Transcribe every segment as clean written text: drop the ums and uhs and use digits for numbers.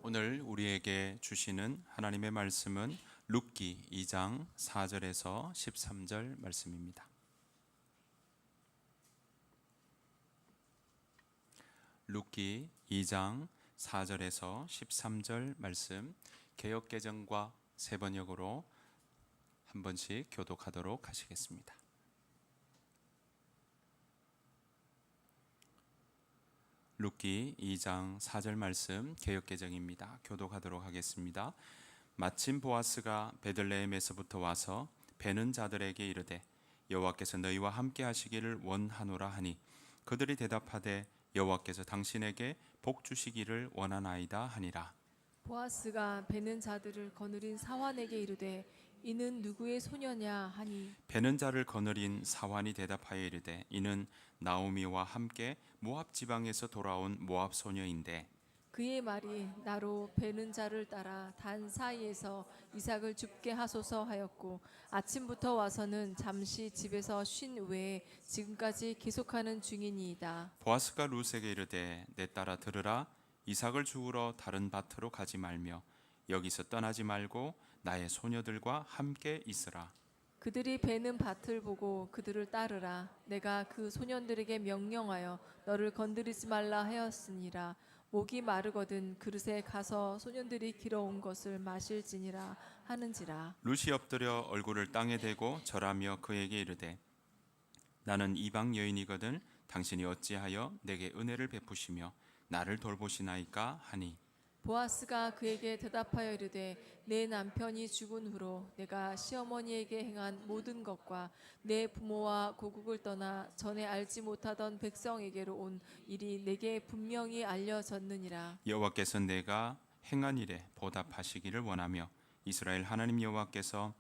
오늘 우리에게 주시는 하나님의 말씀은 룻기 2장 4절에서 13절 말씀입니다. 룻기 2장 4절에서 13절 말씀, 개역개정과 세번역으로 한 번씩 교독하도록 하시겠습니다. 룻기 2장 4절 말씀, 개역개정입니다. 교독하도록 하겠습니다. 마침 보아스가 베들레헴에서부터 와서 베는 자들에게 이르되 여호와께서 너희와 함께 하시기를 원하노라 하니 그들이 대답하되 여호와께서 당신에게 복 주시기를 원하나이다 하니라. 보아스가 베는 자들을 거느린 사환에게 이르되 이는 누구의 소녀냐 하니 베는 자를 거느린 사환이 대답하여 이르되 이는 나오미와 함께 모압 지방에서 돌아온 모압 소녀인데 그의 말이 나로 베는 자를 따라 단 사이에서 이삭을 죽게 하소서 하였고 아침부터 와서는 잠시 집에서 쉰 외에 지금까지 계속하는 중이니이다. 보아스가 룻에게 이르되 내 딸아 들으라. 이삭을 죽으러 다른 밭으로 가지 말며 여기서 떠나지 말고 나의 소녀들과 함께 있으라. 그들이 베는 밭을 보고 그들을 따르라. 내가 그 소년들에게 명령하여 너를 건드리지 말라 하였으니라. 목이 마르거든 그릇에 가서 소년들이 길어온 것을 마실지니라 하는지라. 룻이 엎드려 얼굴을 땅에 대고 절하며 그에게 이르되 나는 이방 여인이거든 당신이 어찌하여 내게 은혜를 베푸시며 나를 돌보시나이까 하니 보아스가 그에게 대답하여 이르되 내 남편이 죽은 후로 내가 시어머니에게 행한 모든 것과 내 부모와 고국을 떠나 전에 알지 못하던 백성에게로 온 일이 내게 분명히 알려졌느니라. 여호와께서 내가 행한 일에 보답하시기를 원하며 이스라엘 하나님 여호와께서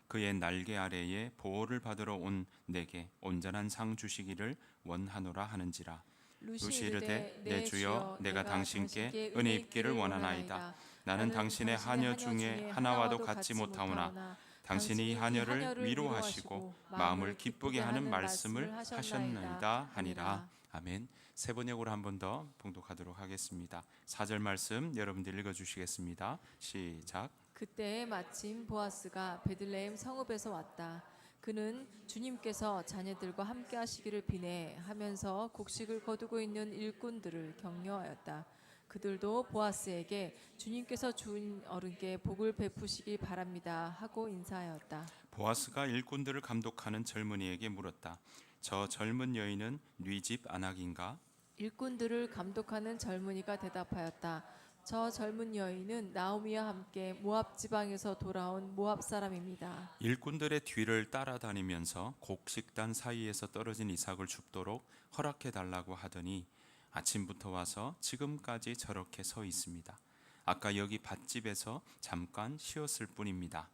그의 날개 아래에 보호를 받으러 온 내게 온전한 상 주시기를 원하노라 하는지라. 룻이 이르되 내 주여 내가 당신께 은혜 입기를 원하나이다. 나는 당신의 하녀 중에 하나와도 같지 못하오나 당신이 이 하녀를 위로하시고 마음을 기쁘게 하는 말씀을 하셨나이다 하니라. 아멘. 세번역으로 한 번 더 봉독하도록 하겠습니다. 4절 말씀 여러분들 읽어주시겠습니다. 시작. 그때 마침 보아스가 베들레헴 성읍에서 왔다. 그는 주님께서 자녀들과 함께 하시기를 비네 하면서 곡식을 거두고 있는 일꾼들을 격려하였다. 그들도 보아스에게 주님께서 준 어른께 복을 베푸시기 바랍니다 하고 인사하였다. 보아스가 일꾼들을 감독하는 젊은이에게 물었다. 저 젊은 여인은 네 집 아낙인가? 일꾼들을 감독하는 젊은이가 대답하였다. 저 젊은 여인은 나오미와 함께 모압 지방에서 돌아온 모압 사람입니다. 일꾼들의 뒤를 따라다니면서 곡식단 사이에서 떨어진 이삭을 줍도록 허락해 달라고 하더니 아침부터 와서 지금까지 저렇게 서 있습니다. 아까 여기 밭집에서 잠깐 쉬었을 뿐입니다.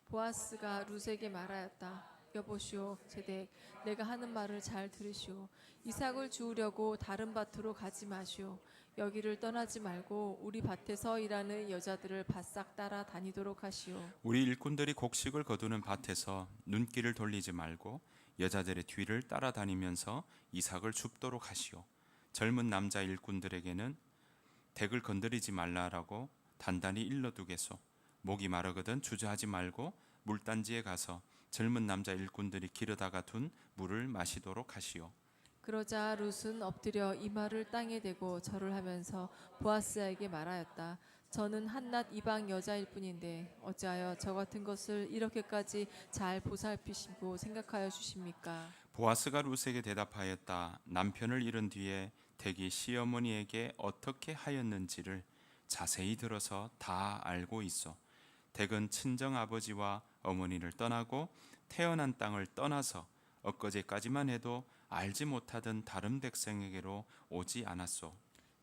보아스가 룻에게 말하였다. 여보시오 제덱 내가 하는 말을 잘 들으시오. 이삭을 주우려고 다른 밭으로 가지 마시오. 여기를 떠나지 말고 우리 밭에서 일하는 여자들을 바싹 따라 다니도록 하시오. 우리 일꾼들이 곡식을 거두는 밭에서 눈길을 돌리지 말고 여자들의 뒤를 따라다니면서 이삭을 줍도록 하시오. 젊은 남자 일꾼들에게는 덱을 건드리지 말라라고 단단히 일러두겠소. 목이 마르거든 주저하지 말고 물단지에 가서 젊은 남자 일꾼들이 기르다가 둔 물을 마시도록 하시오. 그러자 룻은 엎드려 이마를 땅에 대고 절을 하면서 보아스에게 말하였다. 저는 한낱 이방 여자일 뿐인데 어찌하여 저 같은 것을 이렇게까지 잘 보살피시고 생각하여 주십니까? 보아스가 룻에게 대답하였다. 남편을 잃은 뒤에 댁이 시어머니에게 어떻게 하였는지를 자세히 들어서 다 알고 있어. 댁은 친정 아버지와 어머니를 떠나고 태어난 땅을 떠나서 엊그제까지만 해도 알지 못하던 다른 백성에게로 오지 않았소.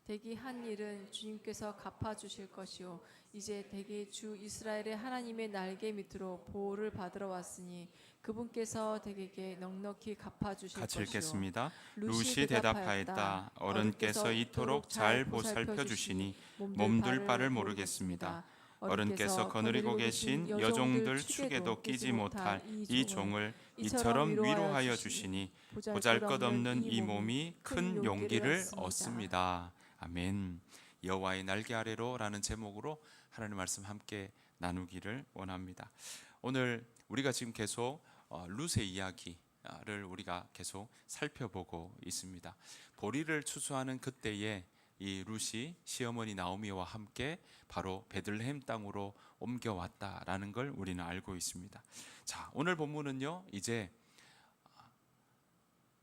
댁이 한 일은 주님께서 갚아주실 것이요 이제 댁이 주 이스라엘의 하나님의 날개 밑으로 보호를 받으러 왔으니 그분께서 댁에게 넉넉히 갚아주실 같이 것이요. 읽겠습니다. 룻이 룻이 대답하였다. 어른께서 이토록 잘 보살펴 주시니 몸둘 바를 모르겠습니다. 어른께서 거느리고 계신 여종들 축에도 끼지 못할 이 종을 이처럼 위로하여 주시니 보잘것없는 이 몸이 큰 용기를 얻습니다. 아멘. 여호와의 날개 아래로라는 제목으로 하나님 말씀 함께 나누기를 원합니다. 오늘 우리가 지금 계속 룻의 이야기를 우리가 계속 살펴보고 있습니다. 보리를 추수하는 그때에 이 룻이 시어머니 나오미와 함께 바로 베들레헴 땅으로 옮겨왔다라는 걸 우리는 알고 있습니다. 자, 오늘 본문은요, 이제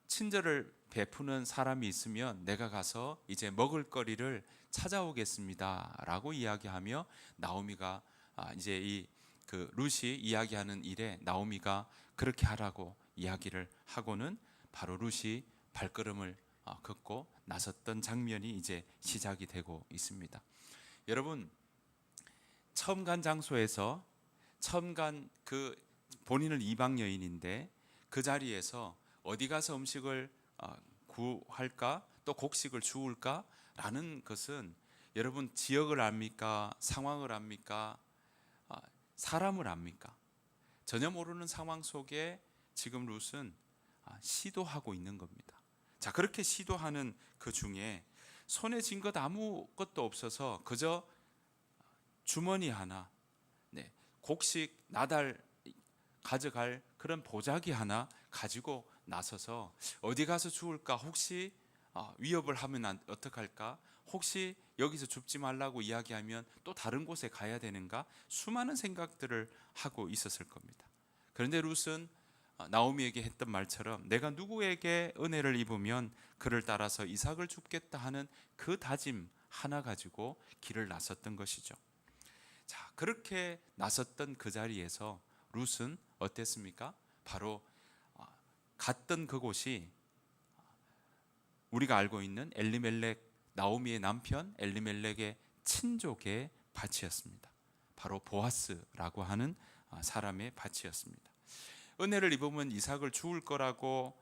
친절을 베푸는 사람이 있으면 내가 가서 이제 먹을거리를 찾아오겠습니다라고 이야기하며 나오미가 이제 이 그 룻이 이야기하는 일에 나오미가 그렇게 하라고 이야기를 하고는 바로 룻이 발걸음을 걷고 나섰던 장면이 이제 시작이 되고 있습니다. 여러분, 처음 간 장소에서 처음 간 그 본인은 이방 여인인데 그 자리에서 어디 가서 음식을 구할까 또 곡식을 주울까라는 것은 여러분 지역을 압니까? 상황을 압니까? 사람을 압니까? 전혀 모르는 상황 속에 지금 룻은 시도하고 있는 겁니다. 자, 그렇게 시도하는 그 중에 손에 쥔 것 아무것도 없어서 그저 주머니 하나, 곡식 나달 가져갈 그런 보자기 하나 가지고 나서서 어디 가서 죽을까? 혹시 위협을 하면 어떡할까? 혹시 여기서 죽지 말라고 이야기하면 또 다른 곳에 가야 되는가? 수많은 생각들을 하고 있었을 겁니다. 그런데 룻은 나오미에게 했던 말처럼 내가 누구에게 은혜를 입으면 그를 따라서 이삭을 줍겠다 하는 그 다짐 하나 가지고 길을 나섰던 것이죠. 자, 그렇게 나섰던 그 자리에서 룻은 어땠습니까? 바로 갔던 그곳이 우리가 알고 있는 엘리멜렉, 나오미의 남편 엘리멜렉의 친족의 밭이었습니다. 바로 보아스라고 하는 사람의 밭이었습니다. 은혜를 입으면 이삭을 주울 거라고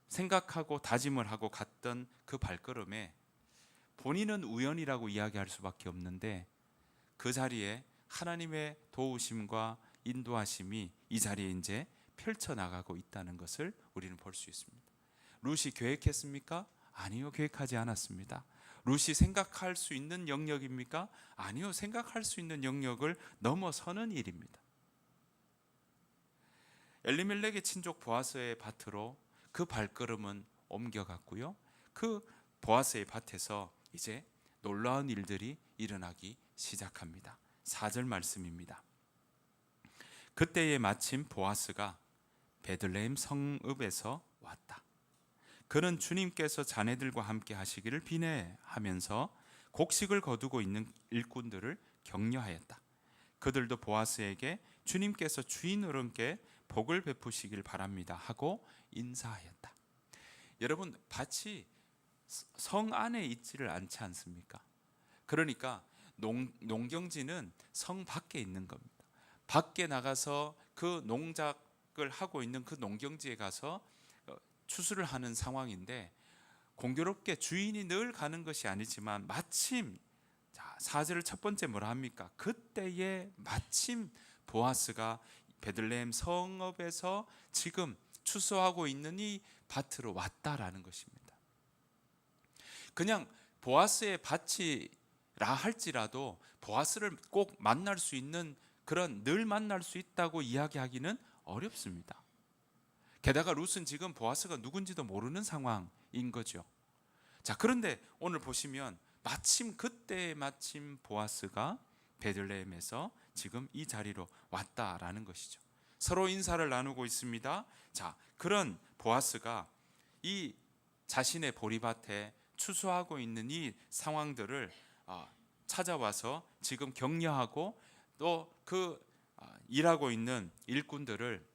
생각하고 다짐을 하고 갔던 그 발걸음에 본인은 우연이라고 이야기할 수밖에 없는데 그 자리에 하나님의 도우심과 인도하심이 이 자리에 이제 펼쳐나가고 있다는 것을 우리는 볼 수 있습니다. 룻이 계획했습니까? 아니요, 계획하지 않았습니다. 룻이 생각할 수 있는 영역입니까? 아니요, 생각할 수 있는 영역을 넘어서는 일입니다. 엘리멜렉의 친족 보아스의 밭으로 그 발걸음은 옮겨갔고요. 그 보아스의 밭에서 이제 놀라운 일들이 일어나기 시작합니다. 4절 말씀입니다. 그때에 마침 보아스가 베들레헴 성읍에서 왔다. 그는 주님께서 자네들과 함께 하시기를 비내하면서 곡식을 거두고 있는 일꾼들을 격려하였다. 그들도 보아스에게 주님께서 주인 어른께 복을 베푸시길 바랍니다 하고 인사하였다. 여러분, 밭이 성 안에 있지를 않지 않습니까? 그러니까 농경지는 성 밖에 있는 겁니다. 밖에 나가서 그 농작을 하고 있는 그 농경지에 가서 추수를 하는 상황인데 공교롭게 주인이 늘 가는 것이 아니지만 마침 4절 첫 번째 뭐라 합니까? 그때에 마침 보아스가 베들레헴 성읍에서 지금 추수하고 있는 이 밭으로 왔다라는 것입니다. 그냥 보아스의 밭이라 할지라도 보아스를 꼭 만날 수 있는 그런 늘 만날 수 있다고 이야기하기는 어렵습니다. 게다가 룻은 지금 보아스가 누군지도 모르는 상황인 거죠. 자, 그런데 오늘 보시면 마침 그때 마침 보아스가 베들레헴에서 지금 이 자리로 왔다라는 것이죠. 서로 인사를 나누고 있습니다. 자, 그런 보아스가 이 자신의 보리밭에 추수하고 있는 이 상황들을 찾아와서 지금 격려하고 또 그 일하고 있는 일꾼들을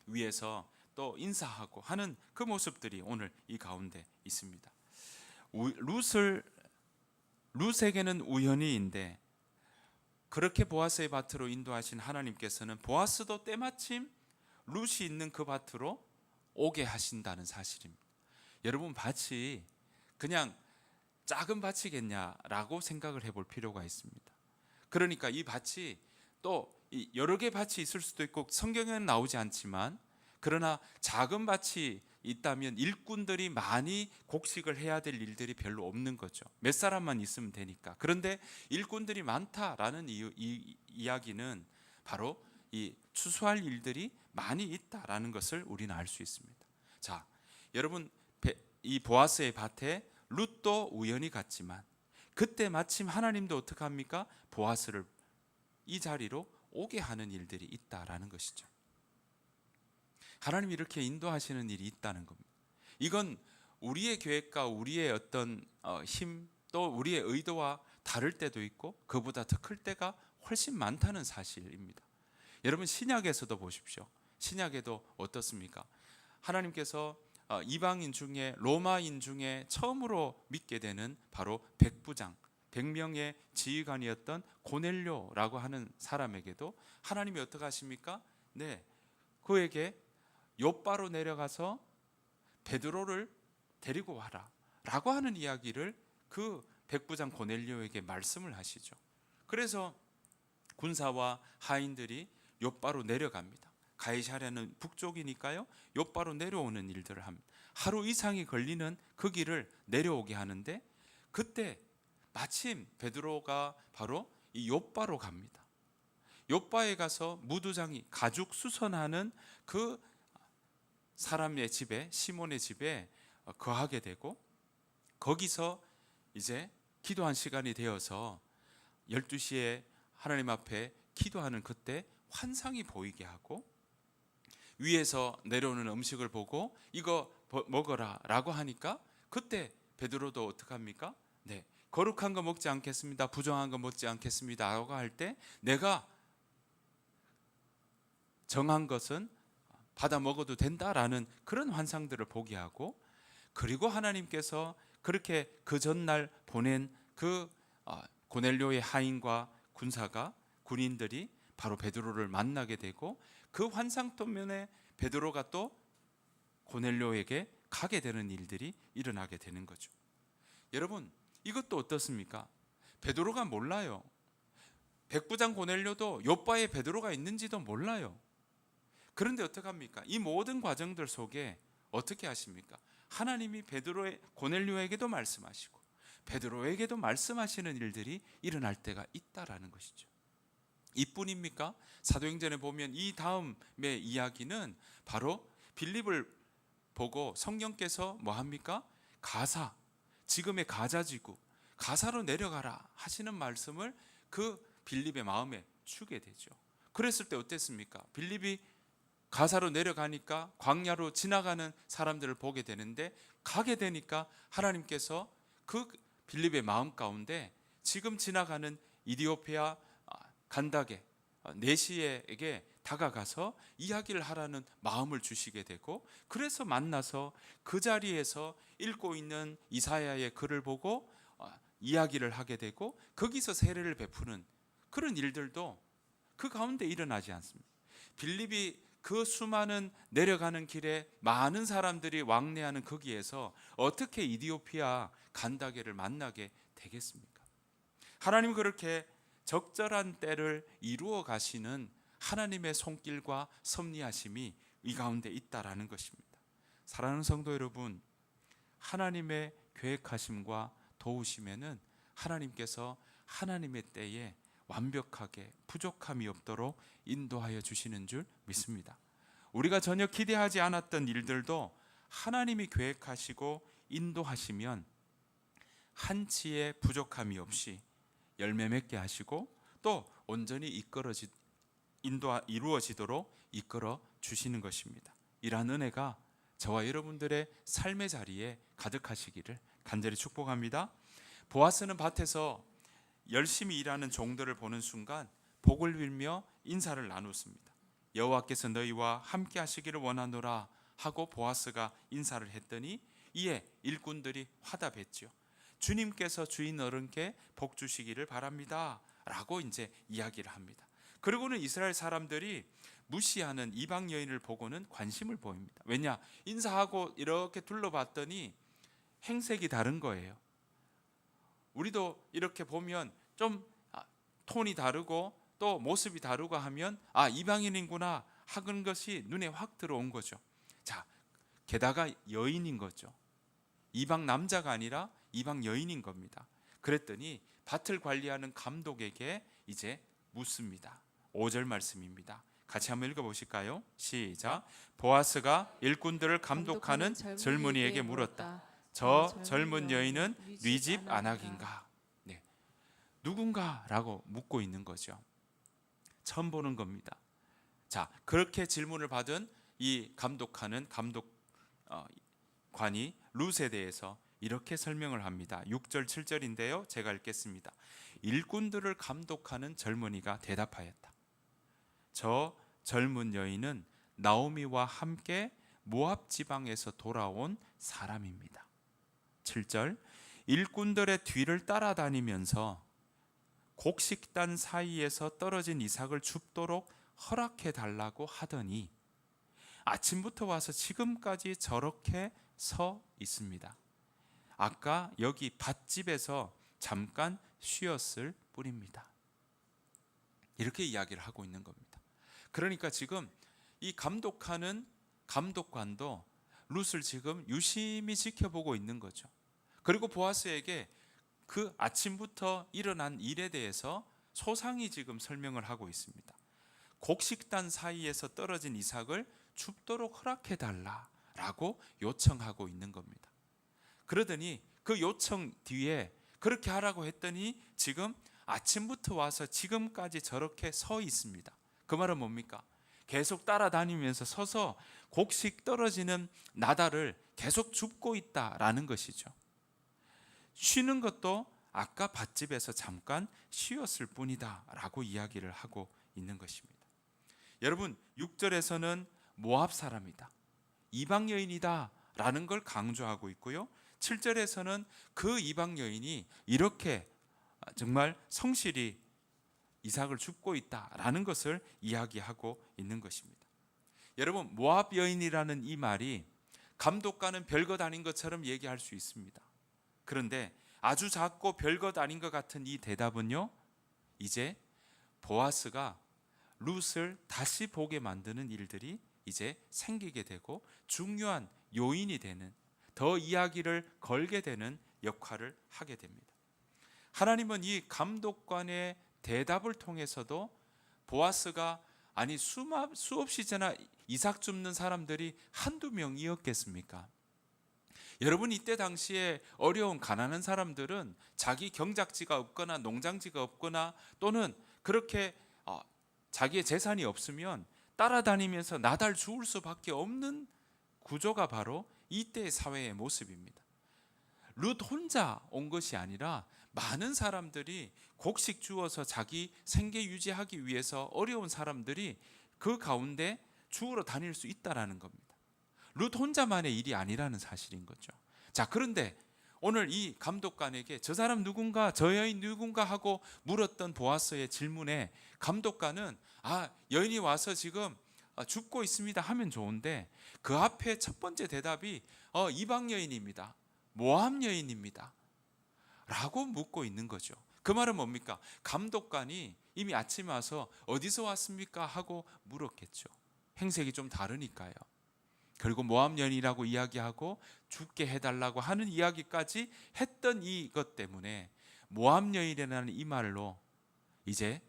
위해서 또 인사하고 하는 그 모습들이 오늘 이 가운데 있습니다. 룻에게는 우연히인데 그렇게 보아스의 밭으로 인도하신 하나님께서는 보아스도 때마침 룻이 있는 그 밭으로 오게 하신다는 사실입니다. 여러분, 밭이 그냥 작은 밭이겠냐라고 생각을 해볼 필요가 있습니다. 그러니까 이 밭이 또 여러 개 밭이 있을 수도 있고 성경에는 나오지 않지만 그러나 작은 밭이 있다면 일꾼들이 많이 곡식을 해야 될 일들이 별로 없는 거죠. 몇 사람만 있으면 되니까. 그런데 일꾼들이 많다라는 이야기는 바로 이 추수할 일들이 많이 있다라는 것을 우리는 알 수 있습니다. 자, 여러분, 이 보아스의 밭에 룻도 우연히 갔지만 그때 마침 하나님도 어떻게 합니까? 보아스를 이 자리로 오게 하는 일들이 있다라는 것이죠. 하나님이 이렇게 인도하시는 일이 있다는 겁니다. 이건 우리의 계획과 우리의 어떤 힘, 또 우리의 의도와 다를 때도 있고 그보다 더 클 때가 훨씬 많다는 사실입니다. 여러분, 신약에서도 보십시오. 신약에도 어떻습니까? 하나님께서 이방인 중에, 로마인 중에 처음으로 믿게 되는 바로 백부장, 100명의 지휘관이었던 고넬료라고 하는 사람에게도 하나님이 어떻게 하십니까? 네, 그에게 욥바로 내려가서 베드로를 데리고 와라 라고 하는 이야기를 그 백부장 고넬료에게 말씀을 하시죠. 그래서 군사와 하인들이 욥바로 내려갑니다. 가이사랴는 북쪽이니까요, 욥바로 내려오는 일들을 합니다. 하루 이상이 걸리는 그 길을 내려오게 하는데, 그때 마침 베드로가 바로 이 욥바로 갑니다. 욥바에 가서 무두장이 가죽 수선하는 그 사람의 집에, 시몬의 집에 거하게 되고, 거기서 이제 기도한 시간이 되어서 12시에 하나님 앞에 기도하는 그때 환상이 보이게 하고, 위에서 내려오는 음식을 보고 이거 먹어라 라고 하니까 그때 베드로도 어떻게 합니까? 네, 거룩한 거 먹지 않겠습니다, 부정한 거 먹지 않겠습니다 라고 할 때 내가 정한 것은 받아 먹어도 된다라는 그런 환상들을 보게 하고, 그리고 하나님께서 그렇게 그 전날 보낸 그 고넬료의 하인과 군인들이 바로 베드로를 만나게 되고, 그 환상 때문에 베드로가 또 고넬료에게 가게 되는 일들이 일어나게 되는 거죠. 여러분, 이것도 어떻습니까? 베드로가 몰라요. 백부장 고넬료도 욥바에 베드로가 있는지도 몰라요. 그런데 어떡합니까? 이 모든 과정들 속에 어떻게 하십니까? 하나님이 고넬료에게도 말씀하시고 베드로에게도 말씀하시는 일들이 일어날 때가 있다라는 것이죠. 이뿐입니까? 사도행전에 보면 이 다음의 이야기는 바로 빌립을 보고 성령께서 뭐 합니까? 가사, 지금의 가자지구, 가사로 내려가라 하시는 말씀을 그 빌립의 마음에 주게 되죠. 그랬을 때 어땠습니까? 빌립이 가사로 내려가니까 광야로 지나가는 사람들을 보게 되는데, 가게 되니까 하나님께서 그 빌립의 마음 가운데 지금 지나가는 이디오피아 간다게 네시에게 다가가서 이야기를 하라는 마음을 주시게 되고, 그래서 만나서 그 자리에서 읽고 있는 이사야의 글을 보고 이야기를 하게 되고, 거기서 세례를 베푸는 그런 일들도 그 가운데 일어나지 않습니다. 빌립이 그 수많은 내려가는 길에 많은 사람들이 왕래하는 거기에서 어떻게 이디오피아 간다게를 만나게 되겠습니까? 하나님 그렇게 적절한 때를 이루어 가시는 하나님의 손길과 섭리하심이 이 가운데 있다라는 것입니다. 사랑하는 성도 여러분, 하나님의 계획하심과 도우심에는 하나님께서 하나님의 때에 완벽하게 부족함이 없도록 인도하여 주시는 줄 믿습니다. 우리가 전혀 기대하지 않았던 일들도 하나님이 계획하시고 인도하시면 한치의 부족함이 없이 열매 맺게 하시고, 또 온전히 이루어지도록 이끌어 주시는 것입니다. 이러한 은혜가 저와 여러분들의 삶의 자리에 가득하시기를 간절히 축복합니다. 보아스는 밭에서 열심히 일하는 종들을 보는 순간 복을 빌며 인사를 나눴습니다. 여호와께서 너희와 함께 하시기를 원하노라 하고 보아스가 인사를 했더니 이에 일꾼들이 화답했죠. 주님께서 주인 어른께 복 주시기를 바랍니다 라고 이제 이야기를 합니다. 그리고는 이스라엘 사람들이 무시하는 이방 여인을 보고는 관심을 보입니다. 왜냐? 인사하고 이렇게 둘러봤더니 행색이 다른 거예요. 우리도 이렇게 보면 좀 톤이 다르고 또 모습이 다르고 하면 이방인이구나 하는 것이 눈에 확 들어온 거죠. 자, 게다가 여인인 거죠. 이방 남자가 아니라 이방 여인인 겁니다. 그랬더니 밭을 관리하는 감독에게 이제 묻습니다. 5절 말씀입니다. 같이 한번 읽어보실까요? 시작. 보아스가 일꾼들을 감독하는 젊은이에게 물었다. 저 젊은 여인은 네 집 아낙인가? 네. 누군가라고 묻고 있는 거죠. 처음 보는 겁니다. 자, 그렇게 질문을 받은 이 감독하는 감독관이 룻에 대해서 이렇게 설명을 합니다. 6절 7절인데요. 제가 읽겠습니다. 일꾼들을 감독하는 젊은이가 대답하였다. 저 젊은 여인은 나오미와 함께 모압 지방에서 돌아온 사람입니다. 7절 일꾼들의 뒤를 따라다니면서 곡식단 사이에서 떨어진 이삭을 줍도록 허락해 달라고 하더니 아침부터 와서 지금까지 저렇게 서 있습니다. 아까 여기 밭집에서 잠깐 쉬었을 뿐입니다. 이렇게 이야기를 하고 있는 겁니다. 그러니까 지금 이 감독하는 감독관도 룻을 지금 유심히 지켜보고 있는 거죠. 그리고 보아스에게 그 아침부터 일어난 일에 대해서 소상히 지금 설명을 하고 있습니다. 곡식단 사이에서 떨어진 이삭을 줍도록 허락해 달라라고 요청하고 있는 겁니다. 그러더니 그 요청 뒤에 그렇게 하라고 했더니 지금 아침부터 와서 지금까지 저렇게 서 있습니다. 그 말은 뭡니까? 계속 따라다니면서 서서 곡식 떨어지는 나달을 계속 줍고 있다라는 것이죠. 쉬는 것도 아까 밭집에서 잠깐 쉬었을 뿐이다 라고 이야기를 하고 있는 것입니다. 여러분 6절에서는 모압 사람이다, 이방 여인이다 라는 걸 강조하고 있고요. 7절에서는 그 이방 여인이 이렇게 정말 성실히 이삭을 줍고 있다라는 것을 이야기하고 있는 것입니다. 여러분 모압 여인이라는 이 말이 감독과는 별것 아닌 것처럼 얘기할 수 있습니다. 그런데 아주 작고 별것 아닌 것 같은 이 대답은요, 이제 보아스가 룻을 다시 보게 만드는 일들이 이제 생기게 되고 중요한 요인이 되는, 더 이야기를 걸게 되는 역할을 하게 됩니다. 하나님은 이 감독관의 대답을 통해서도 보아스가 아니 수없이 지나 이삭 줍는 사람들이 한두 명이었겠습니까? 여러분 이때 당시에 어려운 가난한 사람들은 자기 경작지가 없거나 농장지가 없거나 또는 그렇게 자기의 재산이 없으면 따라다니면서 나달 주울 수밖에 없는 구조가 바로 이때의 사회의 모습입니다. 룻 혼자 온 것이 아니라 많은 사람들이 곡식 주워서 자기 생계 유지하기 위해서 어려운 사람들이 그 가운데 주우러 다닐 수 있다라는 겁니다. 룻 혼자만의 일이 아니라는 사실인 거죠. 자, 그런데 오늘 이 감독관에게 저 사람 누군가, 저 여인 누군가 하고 물었던 보아스의 질문에 감독관은 여인이 와서 지금 줍고 있습니다 하면 좋은데 그 앞에 첫 번째 대답이 이방 여인입니다, 모압 여인입니다 라고 묻고 있는 거죠. 그 말은 뭡니까? 감독관이 이미 아침에 와서 어디서 왔습니까 하고 물었겠죠. 행색이 좀 다르니까요. 그리고 모압 여인이라고 이야기하고 죽게 해달라고 하는 이야기까지 했던 이것 때문에 모압 여인이라는 이 말로 이제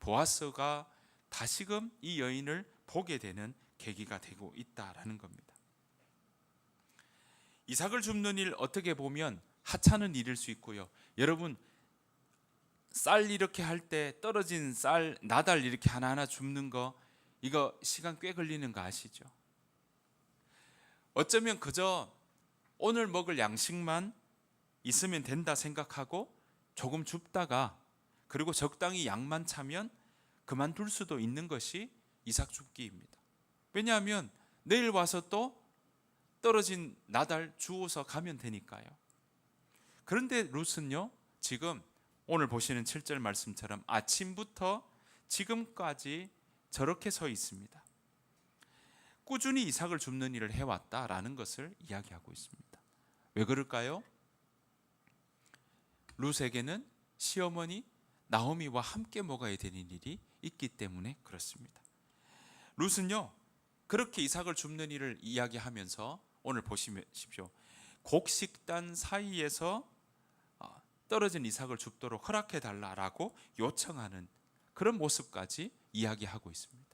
보아스가 다시금 이 여인을 보게 되는 계기가 되고 있다라는 겁니다. 이삭을 줍는 일 어떻게 보면 하찮은 일일 수 있고요. 여러분 쌀 이렇게 할 때 떨어진 쌀 나달 이렇게 하나하나 줍는 거 이거 시간 꽤 걸리는 거 아시죠? 어쩌면 그저 오늘 먹을 양식만 있으면 된다 생각하고 조금 줍다가 그리고 적당히 양만 차면 그만둘 수도 있는 것이 이삭 줍기입니다. 왜냐하면 내일 와서 또 떨어진 나달 주워서 가면 되니까요. 그런데 룻은요, 지금 오늘 보시는 7절 말씀처럼 아침부터 지금까지 저렇게 서 있습니다. 꾸준히 이삭을 줍는 일을 해왔다라는 것을 이야기하고 있습니다. 왜 그럴까요? 룻에게는 시어머니 나오미와 함께 먹어야 되는 일이 있기 때문에 그렇습니다. 룻은요, 그렇게 이삭을 줍는 일을 이야기하면서 오늘 보십시오. 곡식단 사이에서 떨어진 이삭을 줍도록 허락해 달라라고 요청하는 그런 모습까지 이야기하고 있습니다.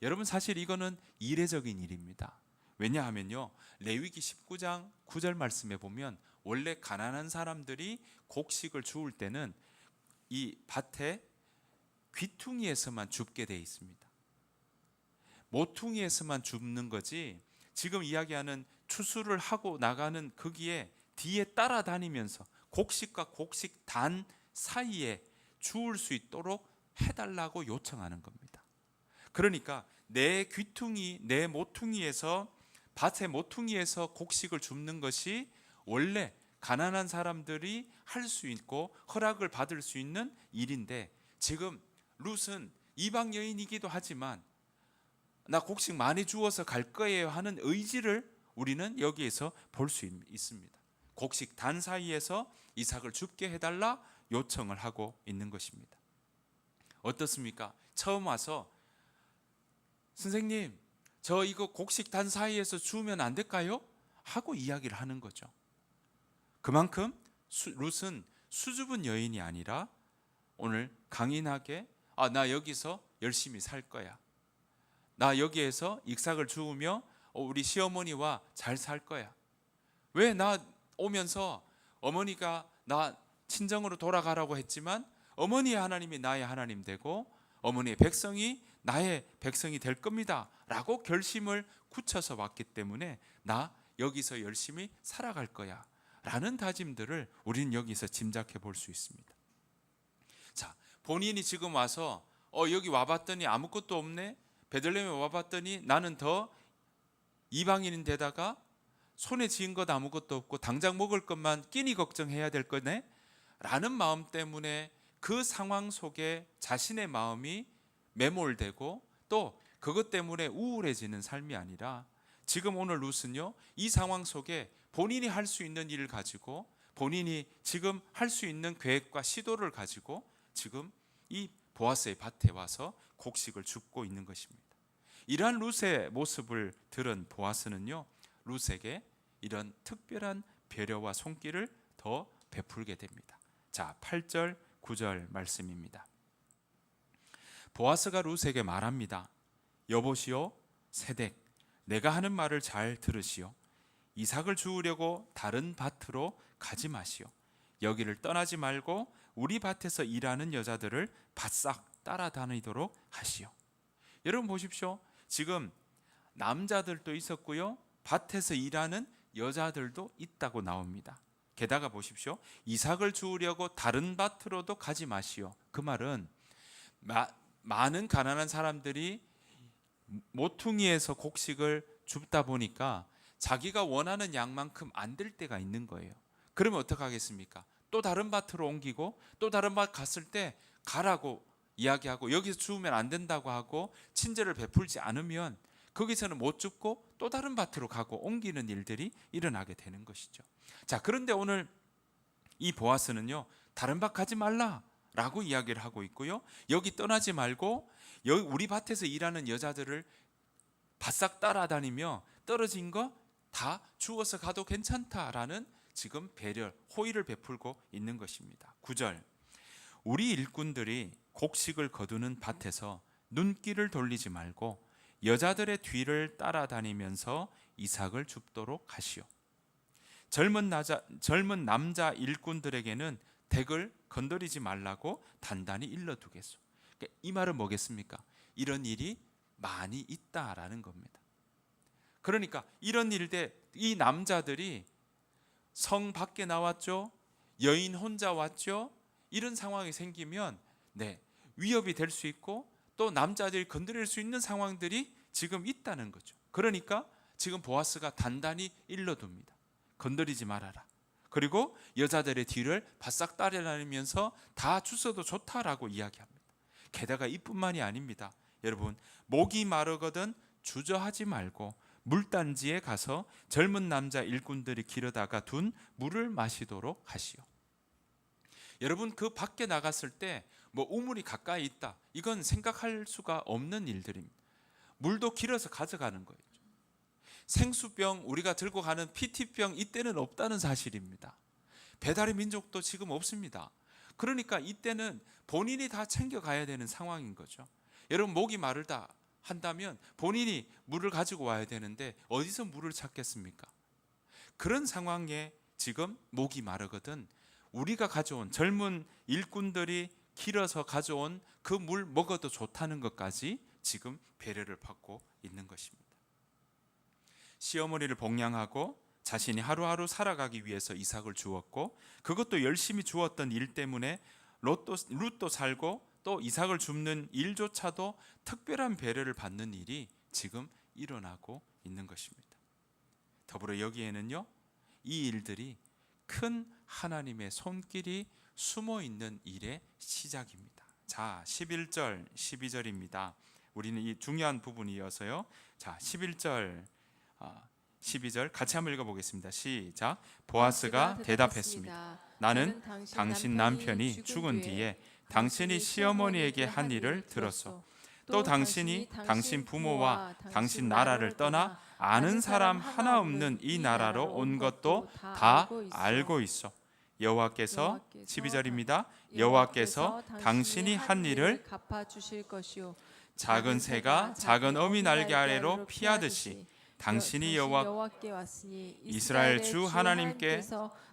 여러분, 사실 이거는 이례적인 일입니다. 왜냐하면요, 레위기 19장 9절 말씀에 보면 원래 가난한 사람들이 곡식을 주울 때는 이 밭에 귀퉁이에서만 줍게 돼 있습니다. 모퉁이에서만 줍는 거지, 지금 이야기하는 추수를 하고 나가는 거기에 뒤에 따라다니면서 곡식과 곡식단 사이에 주울 수 있도록 해달라고 요청하는 겁니다. 그러니까 내 귀퉁이, 내 모퉁이에서, 밭의 모퉁이에서 곡식을 줍는 것이 원래 가난한 사람들이 할 수 있고 허락을 받을 수 있는 일인데, 지금 룻은 이방 여인이기도 하지만 나 곡식 많이 주워서 갈 거예요 하는 의지를 우리는 여기에서 볼 수 있습니다. 곡식 단 사이에서 이삭을 줍게 해달라 요청을 하고 있는 것입니다. 어떻습니까? 처음 와서 선생님, 저 이거 곡식 단 사이에서 주우면 안 될까요? 하고 이야기를 하는 거죠. 그만큼 룻은 수줍은 여인이 아니라 오늘 강인하게, 나 여기서 열심히 살 거야, 나 여기에서 이삭을 주우며 우리 시어머니와 잘 살 거야. 왜 나 오면서 어머니가 나 친정으로 돌아가라고 했지만 어머니의 하나님이 나의 하나님 되고 어머니의 백성이 나의 백성이 될 겁니다 라고 결심을 굳혀서 왔기 때문에 나 여기서 열심히 살아갈 거야 라는 다짐들을 우리는 여기서 짐작해 볼 수 있습니다. 자, 본인이 지금 와서 여기 와봤더니 아무것도 없네, 베들레헴에 와봤더니 나는 더 이방인인데다가 손에 쥐은 것 아무것도 없고 당장 먹을 것만 끼니 걱정해야 될 거네 라는 마음 때문에 그 상황 속에 자신의 마음이 매몰되고 또 그것 때문에 우울해지는 삶이 아니라, 지금 오늘 룻은요, 이 상황 속에 본인이 할 수 있는 일을 가지고, 본인이 지금 할 수 있는 계획과 시도를 가지고 지금 이 보아스의 밭에 와서 곡식을 줍고 있는 것입니다. 이러한 룻의 모습을 들은 보아스는요, 룻에게 이런 특별한 배려와 손길을 더 베풀게 됩니다. 자, 8절 9절 말씀입니다. 보아스가 룻에게 말합니다. 여보시오 세덱, 내가 하는 말을 잘 들으시오. 이삭을 주우려고 다른 밭으로 가지 마시오. 여기를 떠나지 말고 우리 밭에서 일하는 여자들을 바싹 따라다니도록 하시오. 여러분 보십시오. 지금 남자들도 있었고요, 밭에서 일하는 여자들도 있다고 나옵니다. 게다가 보십시오. 이삭을 주우려고 다른 밭으로도 가지 마시오. 그 말은 많은 가난한 사람들이 모퉁이에서 곡식을 줍다 보니까 자기가 원하는 양만큼 안 될 때가 있는 거예요. 그러면 어떡하겠습니까? 또 다른 밭으로 옮기고 또 다른 밭 갔을 때 가라고 이야기하고 여기서 주우면 안 된다고 하고 친절을 베풀지 않으면 거기서는 못 줍고 또 다른 밭으로 가고 옮기는 일들이 일어나게 되는 것이죠. 자, 그런데 오늘 이 보아스는요, 다른 밭 가지 말라라고 이야기를 하고 있고요, 여기 떠나지 말고 여기 우리 밭에서 일하는 여자들을 바싹 따라다니며 떨어진 거 다 주워서 가도 괜찮다라는 지금 배려, 호의를 베풀고 있는 것입니다. 9절, 우리 일꾼들이 곡식을 거두는 밭에서 눈길을 돌리지 말고 여자들의 뒤를 따라다니면서 이삭을 줍도록 하시오. 젊은 남자 일꾼들에게는 덱을 건드리지 말라고 단단히 일러두겠소. 그러니까 이 말은 뭐겠습니까? 이런 일이 많이 있다라는 겁니다. 그러니까 이런 일대 이 남자들이 성 밖에 나왔죠, 여인 혼자 왔죠, 이런 상황이 생기면 위협이 될 수 있고 또 남자들이 건드릴 수 있는 상황들이 지금 있다는 거죠. 그러니까 지금 보아스가 단단히 일러둡니다. 건드리지 말아라. 그리고 여자들의 뒤를 바싹 따라다니면서 다 주워도 좋다라고 이야기합니다. 게다가 이뿐만이 아닙니다. 여러분, 목이 마르거든 주저하지 말고 물단지에 가서 젊은 남자 일꾼들이 기르다가 둔 물을 마시도록 하시오. 여러분, 그 밖에 나갔을 때 우물이 가까이 있다, 이건 생각할 수가 없는 일들입니다. 물도 길어서 가져가는 거예요. 생수병, 우리가 들고 가는 PT병 이때는 없다는 사실입니다. 배달의 민족도 지금 없습니다. 그러니까 이때는 본인이 다 챙겨가야 되는 상황인 거죠. 여러분, 목이 마르다 한다면 본인이 물을 가지고 와야 되는데 어디서 물을 찾겠습니까? 그런 상황에 지금 목이 마르거든 우리가 가져온, 젊은 일꾼들이 길어서 가져온 그 물 먹어도 좋다는 것까지 지금 배려를 받고 있는 것입니다. 시어머니를 복양하고 자신이 하루하루 살아가기 위해서 이삭을 주었고, 그것도 열심히 주었던 일 때문에 룻도 살고 또 이삭을 줍는 일조차도 특별한 배려를 받는 일이 지금 일어나고 있는 것입니다. 더불어 여기에는요, 이 일들이 큰 하나님의 손길이 숨어 있는 일의 시작입니다. 자, 11절, 12절입니다. 우리는 이 중요한 부분이어서요. 자, 11절, 12절 같이 한번 읽어보겠습니다. 시작. 보아스가 대답했습니다. 나는 당신 남편이 죽은 뒤에 당신이 시어머니에게 한 일을 들었소. 또 당신이 당신 부모와 당신 나라를 떠나 아는 사람 하나 없는 이 나라로 온 것도 다 알고 있어. 여호와께서 12절입니다. 여호와께서 당신이 한 일을 갚아 주실 것이요 작은 새가 작은 어미 날개 아래로 피하듯이 당신이 여호와께 왔으니 이스라엘 주 하나님께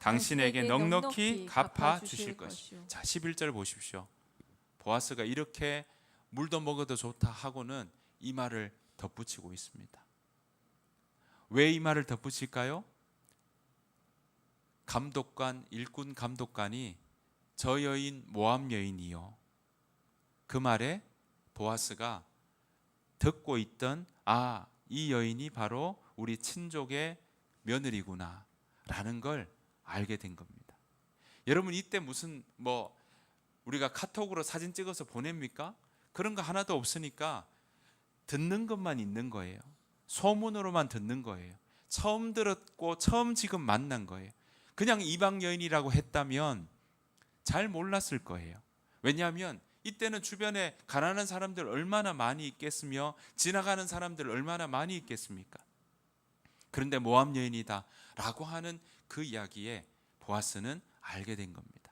당신에게 넉넉히 갚아 주실 것이요. 자, 11절 보십시오. 보아스가 이렇게 물도 먹어도 좋다 하고는 이 말을 덧붙이고 있습니다. 왜 이 말을 덧붙일까요? 감독관, 일꾼 감독관이 저 여인 모압 여인이요, 그 말에 보아스가 듣고 있던 이 여인이 바로 우리 친족의 며느리구나 라는 걸 알게 된 겁니다. 여러분, 이때 무슨 우리가 카톡으로 사진 찍어서 보냅니까? 그런 거 하나도 없으니까 듣는 것만 있는 거예요. 소문으로만 듣는 거예요. 처음 들었고 처음 지금 만난 거예요. 그냥 이방 여인이라고 했다면 잘 몰랐을 거예요. 왜냐하면 이때는 주변에 가난한 사람들 얼마나 많이 있겠으며 지나가는 사람들 얼마나 많이 있겠습니까? 그런데 모압 여인이다 라고 하는 그 이야기에 보아스는 알게 된 겁니다.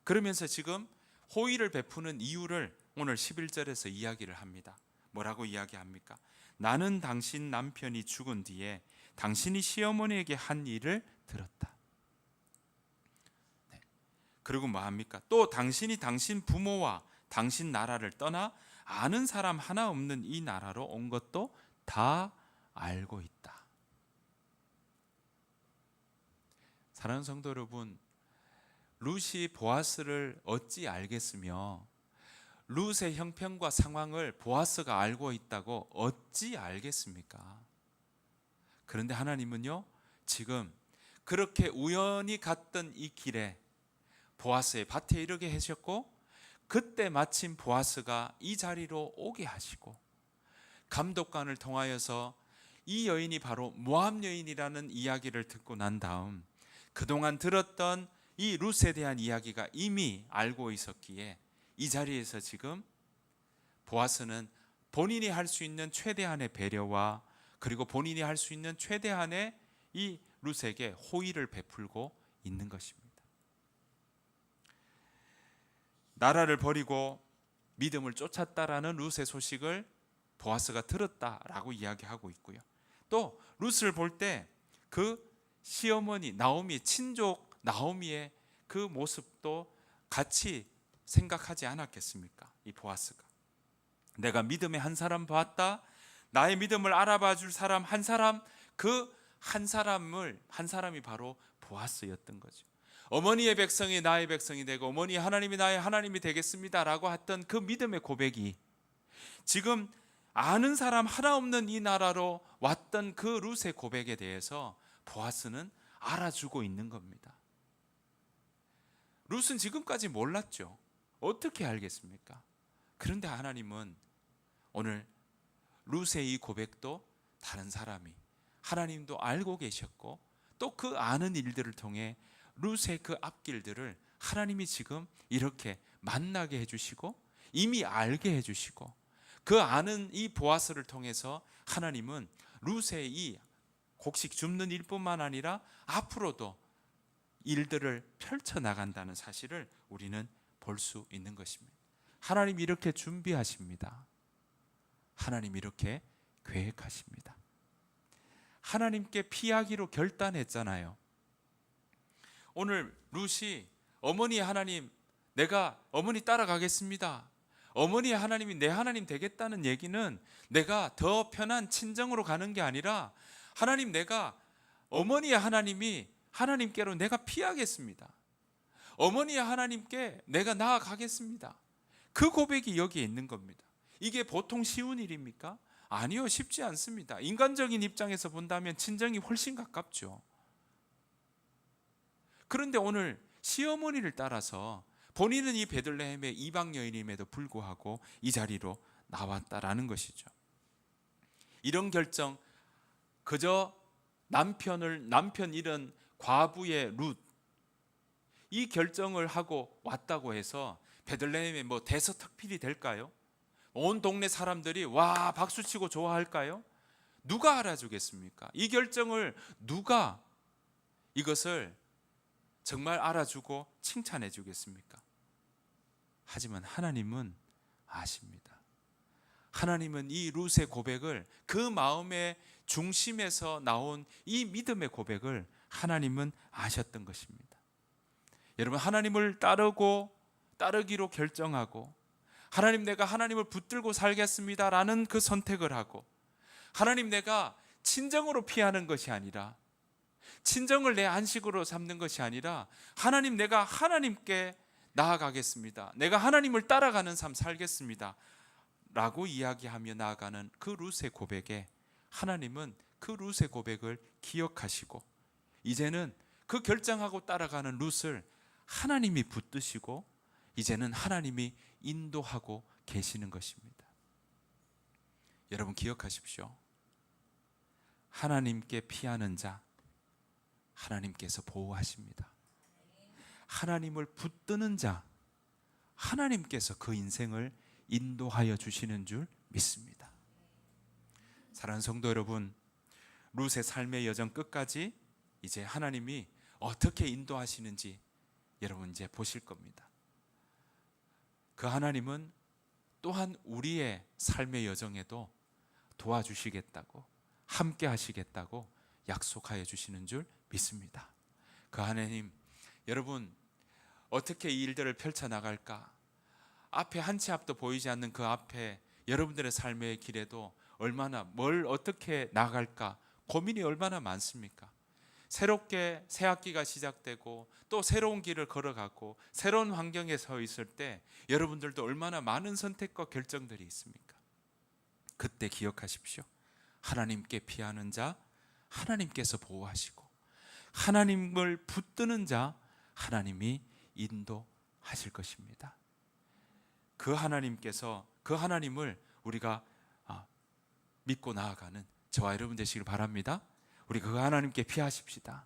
그러면서 지금 호의를 베푸는 이유를 오늘 11절에서 이야기를 합니다. 뭐라고 이야기합니까? 나는 당신 남편이 죽은 뒤에 당신이 시어머니에게 한 일을 들었다. 그리고 뭐합니까? 또 당신이 당신 부모와 당신 나라를 떠나 아는 사람 하나 없는 이 나라로 온 것도 다 알고 있다. 사랑하는 성도 여러분, 룻이 보아스를 어찌 알겠으며 룻의 형편과 상황을 보아스가 알고 있다고 어찌 알겠습니까? 그런데 하나님은요, 지금 그렇게 우연히 갔던 이 길에 보아스의 밭에 이르게 하셨고, 그때 마침 보아스가 이 자리로 오게 하시고, 감독관을 통하여서 이 여인이 바로 모압 여인이라는 이야기를 듣고 난 다음 그동안 들었던 이 룻에 대한 이야기가 이미 알고 있었기에 이 자리에서 지금 보아스는 본인이 할 수 있는 최대한의 배려와 그리고 본인이 할 수 있는 최대한의 이 룻에게 호의를 베풀고 있는 것입니다. 나라를 버리고 믿음을 쫓았다라는 룻의 소식을 보아스가 들었다라고 이야기하고 있고요. 또 룻을 볼 때 그 시어머니 나오미, 친족 나오미의 그 모습도 같이 생각하지 않았겠습니까? 이 보아스가 내가 믿음의 한 사람 봤다, 나의 믿음을 알아봐 줄 사람 한 사람, 그 한 사람이 바로 보아스였던 거죠. 어머니의 백성이 나의 백성이 되고 어머니 하나님이 나의 하나님이 되겠습니다 라고 했던 그 믿음의 고백이 지금 아는 사람 하나 없는 이 나라로 왔던 그 룻의 고백에 대해서 보아스는 알아주고 있는 겁니다. 룻은 지금까지 몰랐죠. 어떻게 알겠습니까? 그런데 하나님은 오늘 룻의 이 고백도 다른 사람이, 하나님도 알고 계셨고 또 그 아는 일들을 통해 룻의 그 앞길들을 하나님이 지금 이렇게 만나게 해주시고 이미 알게 해주시고 그 아는 이 보아스를 통해서 하나님은 룻의 이 곡식 줍는 일뿐만 아니라 앞으로도 일들을 펼쳐 나간다는 사실을 우리는 볼 수 있는 것입니다. 하나님 이렇게 준비하십니다. 하나님 이렇게 계획하십니다. 하나님께 피하기로 결단했잖아요. 오늘 룻이 어머니 하나님, 내가 어머니 따라가겠습니다. 어머니 하나님이 내 하나님 되겠다는 얘기는 내가 더 편한 친정으로 가는 게 아니라 하나님, 내가 어머니의 하나님이 하나님께로 내가 피하겠습니다. 어머니의 하나님께 내가 나아가겠습니다. 그 고백이 여기에 있는 겁니다. 이게 보통 쉬운 일입니까? 아니요, 쉽지 않습니다. 인간적인 입장에서 본다면 친정이 훨씬 가깝죠. 그런데 오늘 시어머니를 따라서 본인은 이 베들레헴의 이방 여인임에도 불구하고 이 자리로 나왔다라는 것이죠. 이런 결정, 그저 남편 잃은 과부의 룻, 이 결정을 하고 왔다고 해서 베들레헴의 대서특필이 될까요? 온 동네 사람들이 와 박수치고 좋아할까요? 누가 알아주겠습니까? 이 결정을 누가 이것을 정말 알아주고 칭찬해 주겠습니까? 하지만 하나님은 아십니다. 하나님은 이 룻의 고백을, 그 마음의 중심에서 나온 이 믿음의 고백을 하나님은 아셨던 것입니다. 여러분, 하나님을 따르기로 결정하고 하나님, 내가 하나님을 붙들고 살겠습니다라는 그 선택을 하고, 하나님, 내가 친정으로 피하는 것이 아니라, 친정을 내 안식으로 삼는 것이 아니라, 하나님, 내가 하나님께 나아가겠습니다. 내가 하나님을 따라가는 삶 살겠습니다 라고 이야기하며 나아가는 그 룻의 고백에 하나님은 그 룻의 고백을 기억하시고, 이제는 그 결정하고 따라가는 룻을 하나님이 붙드시고 이제는 하나님이 인도하고 계시는 것입니다. 여러분 기억하십시오. 하나님께 피하는 자 하나님께서 보호하십니다. 하나님을 붙드는 자 하나님께서 그 인생을 인도하여 주시는 줄 믿습니다. 사랑하는 성도 여러분, 룻의 삶의 여정 끝까지 이제 하나님이 어떻게 인도하시는지 여러분 이제 보실 겁니다. 그 하나님은 또한 우리의 삶의 여정에도 도와주시겠다고, 함께 하시겠다고 약속하여 주시는 줄 믿습니다. 그 하나님, 여러분 어떻게 이 일들을 펼쳐나갈까? 앞에 한 치 앞도 보이지 않는 그 앞에 여러분들의 삶의 길에도 얼마나 뭘 어떻게 나갈까 고민이 얼마나 많습니까? 새롭게 새 학기가 시작되고 또 새로운 길을 걸어가고 새로운 환경에 서 있을 때 여러분들도 얼마나 많은 선택과 결정들이 있습니까? 그때 기억하십시오. 하나님께 피하는 자 하나님께서 보호하시고, 하나님을 붙드는 자 하나님이 인도하실 것입니다. 그 하나님께서, 그 하나님을 우리가 믿고 나아가는 저와 여러분 되시길 바랍니다. 우리 그 하나님께 피하십시다.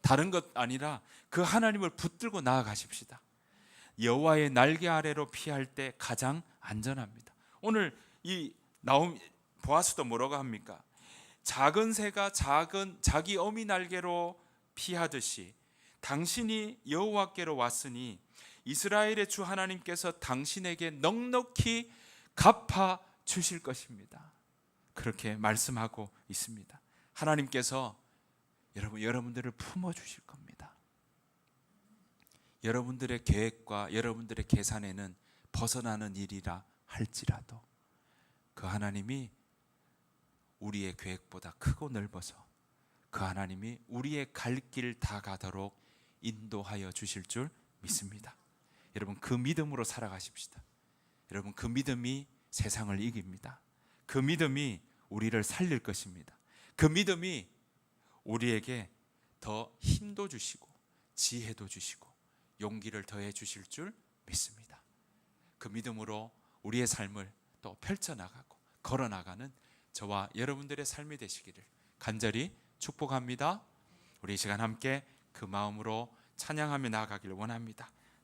다른 것 아니라 그 하나님을 붙들고 나아가십시다. 여호와의 날개 아래로 피할 때 가장 안전합니다. 오늘 이 보아스도 뭐라고 합니까? 작은 새가 자기 어미 날개로 피하듯이 당신이 여호와께로 왔으니 이스라엘의 주 하나님께서 당신에게 넉넉히 갚아 주실 것입니다. 그렇게 말씀하고 있습니다. 하나님께서 여러분들을 품어주실 겁니다. 여러분들의 계획과 여러분들의 계산에는 벗어나는 일이라 할지라도 그 하나님이 우리의 계획보다 크고 넓어서 그 하나님이 우리의 갈 길 다 가도록 인도하여 주실 줄 믿습니다. 여러분 그 믿음으로 살아가십시다. 여러분 그 믿음이 세상을 이깁니다. 그 믿음이 우리를 살릴 것입니다. 그 믿음이 우리에게 더 힘도 주시고 지혜도 주시고 용기를 더해 주실 줄 믿습니다. 그 믿음으로 우리의 삶을 또 펼쳐나가고 걸어나가는 저와 여러분들의 삶이 되시기를 간절히 축복합니다. 우리 이 시간 함께 그 마음으로 찬양하며 나아가길 원합니다.